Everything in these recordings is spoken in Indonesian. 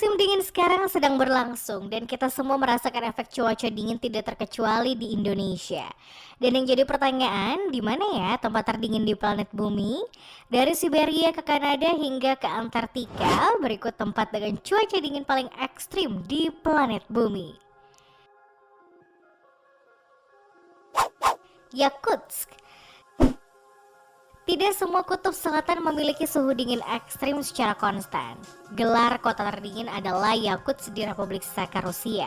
Musim dingin sekarang sedang berlangsung dan kita semua merasakan efek cuaca dingin tidak terkecuali di Indonesia. Dan yang jadi pertanyaan, di mana ya tempat terdingin di planet bumi? Dari Siberia ke Kanada hingga ke Antartika, berikut tempat dengan cuaca dingin paling ekstrim di planet bumi. Yakutsk. Tidak semua kutub selatan memiliki suhu dingin ekstrim secara konstan. Gelar kota terdingin adalah Yakutsk di Republik Sakar Rusia.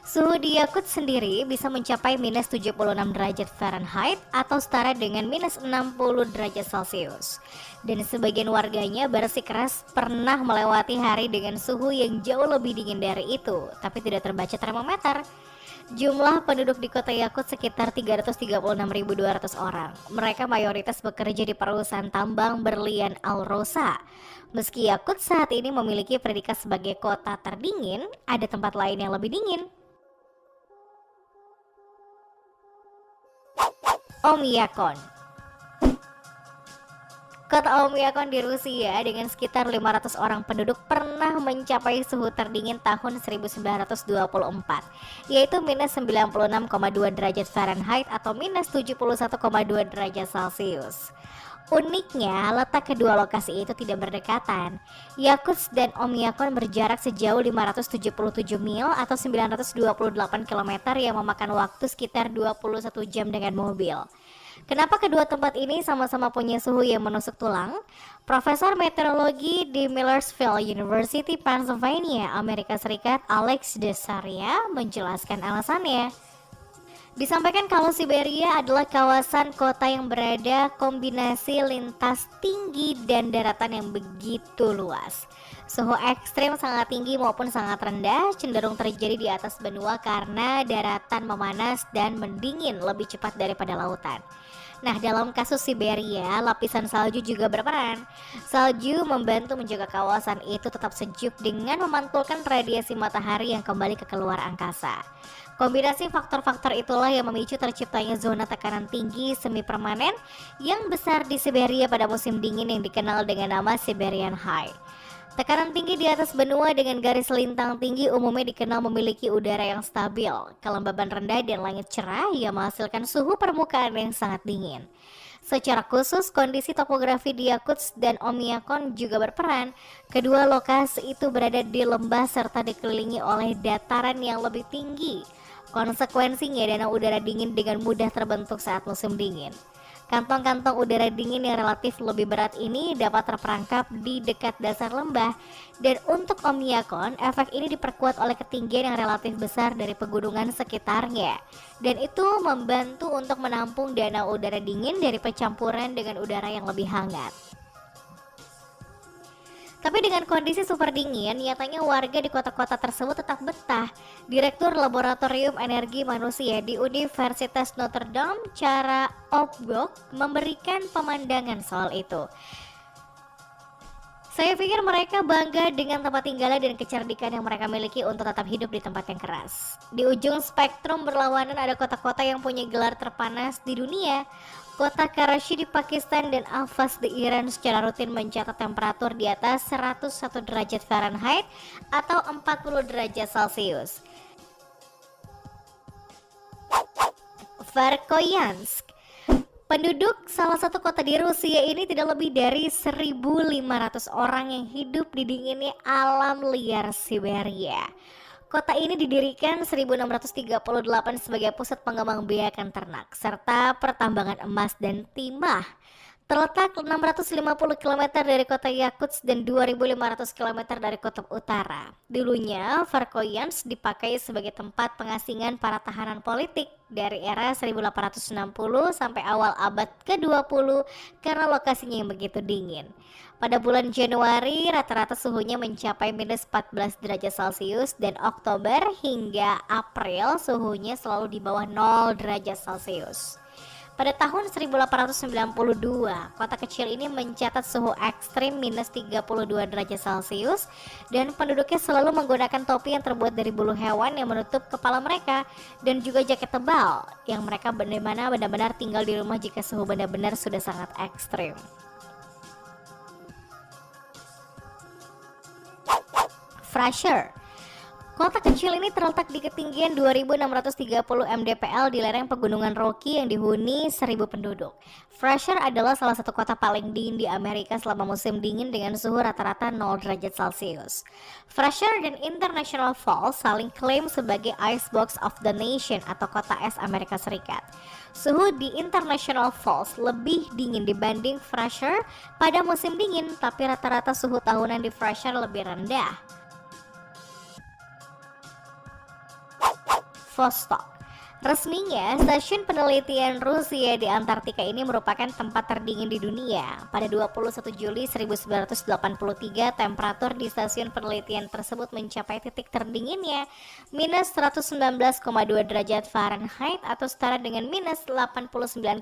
Suhu di Yakutsk sendiri bisa mencapai minus 76 derajat Fahrenheit atau setara dengan minus 60 derajat Celcius. Dan sebagian warganya bersikeras pernah melewati hari dengan suhu yang jauh lebih dingin dari itu, tapi tidak terbaca termometer. Jumlah penduduk di kota Yakutsk sekitar 336.200 orang. Mereka mayoritas bekerja di perusahaan tambang berlian Alrosa. Meski Yakutsk saat ini memiliki predikat sebagai kota terdingin, ada tempat lain yang lebih dingin. Oymyakon. Kota Oymyakon di Rusia dengan sekitar 500 orang penduduk pernah mencapai suhu terdingin tahun 1924, yaitu minus 96,2 derajat Fahrenheit atau minus 71,2 derajat Celcius. Uniknya, letak kedua lokasi itu tidak berdekatan. Yakutsk dan Oymyakon berjarak sejauh 577 mil atau 928 km yang memakan waktu sekitar 21 jam dengan mobil. Kenapa kedua tempat ini sama-sama punya suhu yang menusuk tulang? Profesor meteorologi di Millersville University, Pennsylvania, Amerika Serikat, Alex Desaria menjelaskan alasannya. Disampaikan kalau Siberia adalah kawasan kota yang berada kombinasi lintas tinggi dan daratan yang begitu luas. Suhu ekstrim sangat tinggi maupun sangat rendah cenderung terjadi di atas benua karena daratan memanas dan mendingin lebih cepat daripada lautan. Nah, dalam kasus Siberia, lapisan salju juga berperan. Salju membantu menjaga kawasan itu tetap sejuk dengan memantulkan radiasi matahari yang kembali ke keluar angkasa. Kombinasi faktor-faktor itulah yang memicu terciptanya zona tekanan tinggi semi permanen yang besar di Siberia pada musim dingin yang dikenal dengan nama Siberian High. Tekanan tinggi di atas benua dengan garis lintang tinggi umumnya dikenal memiliki udara yang stabil, kelembaban rendah dan langit cerah yang menghasilkan suhu permukaan yang sangat dingin. Secara khusus, kondisi topografi di Yakutsk dan Oymyakon juga berperan. Kedua lokasi itu berada di lembah serta dikelilingi oleh dataran yang lebih tinggi. Konsekuensinya, danau udara dingin dengan mudah terbentuk saat musim dingin. Kantong-kantong udara dingin yang relatif lebih berat ini dapat terperangkap di dekat dasar lembah. Dan untuk Oymyakon, efek ini diperkuat oleh ketinggian yang relatif besar dari pegunungan sekitarnya. Dan itu membantu untuk menampung danau udara dingin dari percampuran dengan udara yang lebih hangat. Tapi dengan kondisi super dingin, nyatanya warga di kota-kota tersebut tetap betah. Direktur Laboratorium Energi Manusia di Universitas Notre Dame, Cara Obgok, memberikan pemandangan soal itu. Saya pikir mereka bangga dengan tempat tinggalnya dan kecerdikan yang mereka miliki untuk tetap hidup di tempat yang keras. Di ujung spektrum berlawanan ada kota-kota yang punya gelar terpanas di dunia. Kota Karachi di Pakistan dan Ahvaz di Iran secara rutin mencatat temperatur di atas 101 derajat Fahrenheit atau 40 derajat Celcius. Verkhoyansk. Penduduk salah satu kota di Rusia ini tidak lebih dari 1.500 orang yang hidup di dinginnya alam liar Siberia. Kota ini didirikan 1638 sebagai pusat pengembang biakan ternak serta pertambangan emas dan timah. Terletak 650 km dari kota Yakutsk dan 2.500 km dari kutub utara. Dulunya, Verkhoyansk dipakai sebagai tempat pengasingan para tahanan politik dari era 1860 sampai awal abad ke-20 karena lokasinya yang begitu dingin. Pada bulan Januari, rata-rata suhunya mencapai minus 14 derajat Celcius dan Oktober hingga April suhunya selalu di bawah 0 derajat Celcius. Pada tahun 1892, kota kecil ini mencatat suhu ekstrim minus 32 derajat Celcius dan penduduknya selalu menggunakan topi yang terbuat dari bulu hewan yang menutup kepala mereka dan juga jaket tebal yang mereka benar-benar tinggal di rumah jika suhu benar-benar sudah sangat ekstrim. Frasier. Kota kecil ini terletak di ketinggian 2.630 mdpl di lereng pegunungan Rocky yang dihuni 1.000 penduduk. Frasier adalah salah satu kota paling dingin di Amerika selama musim dingin dengan suhu rata-rata 0 derajat Celcius. Frasier dan International Falls saling klaim sebagai Icebox of the Nation atau kota es Amerika Serikat. Suhu di International Falls lebih dingin dibanding Frasier pada musim dingin, tapi rata-rata suhu tahunan di Frasier lebih rendah. Vostok. Resminya, stasiun penelitian Rusia di Antartika ini merupakan tempat terdingin di dunia. Pada 21 Juli 1983, temperatur di stasiun penelitian tersebut mencapai titik terdinginnya minus 119,2 derajat Fahrenheit atau setara dengan minus 89,4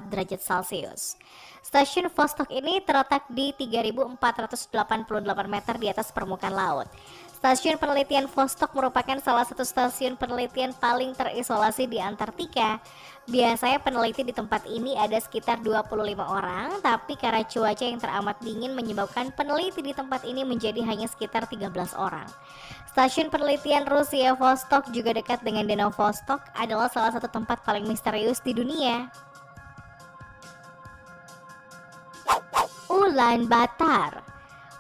derajat Celcius. Stasiun Vostok ini terletak di 3.488 meter di atas permukaan laut. Stasiun penelitian Vostok merupakan salah satu stasiun penelitian paling terisolasi di Antartika. Biasanya peneliti di tempat ini ada sekitar 25 orang, tapi karena cuaca yang teramat dingin menyebabkan peneliti di tempat ini menjadi hanya sekitar 13 orang. Stasiun penelitian Rusia Vostok juga dekat dengan Danau Vostok, adalah salah satu tempat paling misterius di dunia. Ulaanbaatar.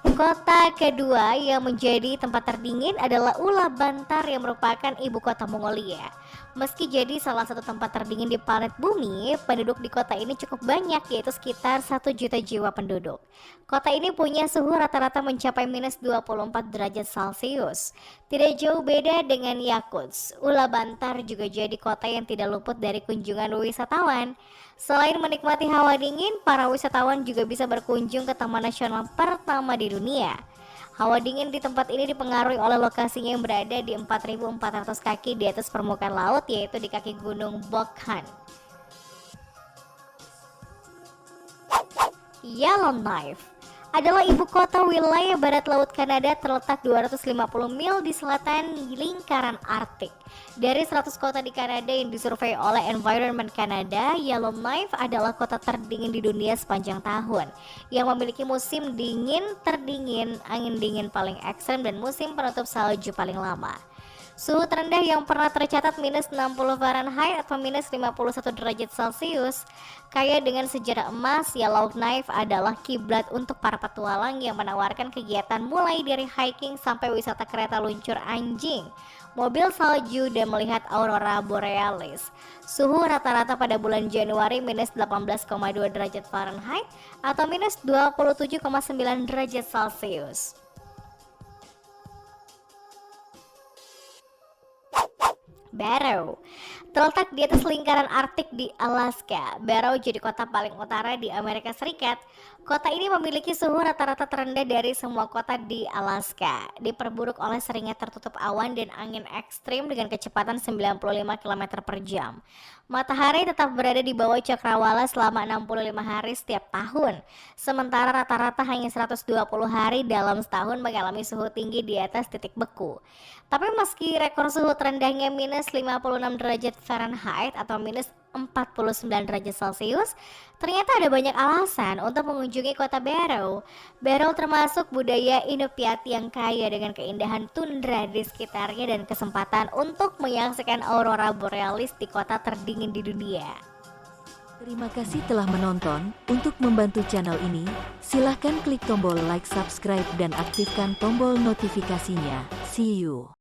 Kota kedua yang menjadi tempat terdingin adalah Ulaanbaatar yang merupakan ibu kota Mongolia. Meski jadi salah satu tempat terdingin di planet bumi, penduduk di kota ini cukup banyak, yaitu sekitar 1 juta jiwa penduduk. Kota ini punya suhu rata-rata mencapai minus 24 derajat Celcius. Tidak jauh beda dengan Yakutsk, Ulaanbaatar juga jadi kota yang tidak luput dari kunjungan wisatawan. Selain menikmati hawa dingin, para wisatawan juga bisa berkunjung ke Taman Nasional pertama di dunia. Hawa dingin di tempat ini dipengaruhi oleh lokasinya yang berada di 4.400 kaki di atas permukaan laut, yaitu di kaki gunung Bokhan. Yellowknife adalah ibu kota wilayah barat laut Kanada, terletak 250 mil di selatan lingkaran Arktik. Dari 100 kota di Kanada yang disurvei oleh Environment Canada, Yellowknife adalah kota terdingin di dunia sepanjang tahun, yang memiliki musim dingin terdingin, angin dingin paling ekstrem, dan musim penutup salju paling lama. Suhu terendah yang pernah tercatat minus 60 Fahrenheit atau minus 51 derajat Celcius. Kaya dengan sejarah emas, Yellowknife adalah kiblat untuk para petualang yang menawarkan kegiatan mulai dari hiking sampai wisata kereta luncur anjing, mobil salju, dan melihat aurora borealis. Suhu rata-rata pada bulan Januari minus 18,2 derajat Fahrenheit atau minus 27,9 derajat Celcius. Barrow terletak di atas lingkaran Arktik di Alaska. Barrow jadi kota paling utara di Amerika Serikat. Kota ini memiliki suhu rata-rata terendah dari semua kota di Alaska, diperburuk oleh seringnya tertutup awan dan angin ekstrim dengan kecepatan 95 km per jam. Matahari tetap berada di bawah cakrawala selama 65 hari setiap tahun, sementara rata-rata hanya 120 hari dalam setahun mengalami suhu tinggi di atas titik beku. Tapi meski rekor suhu terendahnya minus 56 derajat Fahrenheit atau minus 49 derajat Celcius, ternyata ada banyak alasan untuk mengunjungi kota Barrow. Barrow termasuk budaya Inupiat yang kaya dengan keindahan tundra di sekitarnya dan kesempatan untuk menyaksikan aurora borealis di kota terdingin di dunia. Terima kasih telah menonton. Untuk membantu channel ini, silahkan klik tombol like, subscribe, dan aktifkan tombol notifikasinya. See you.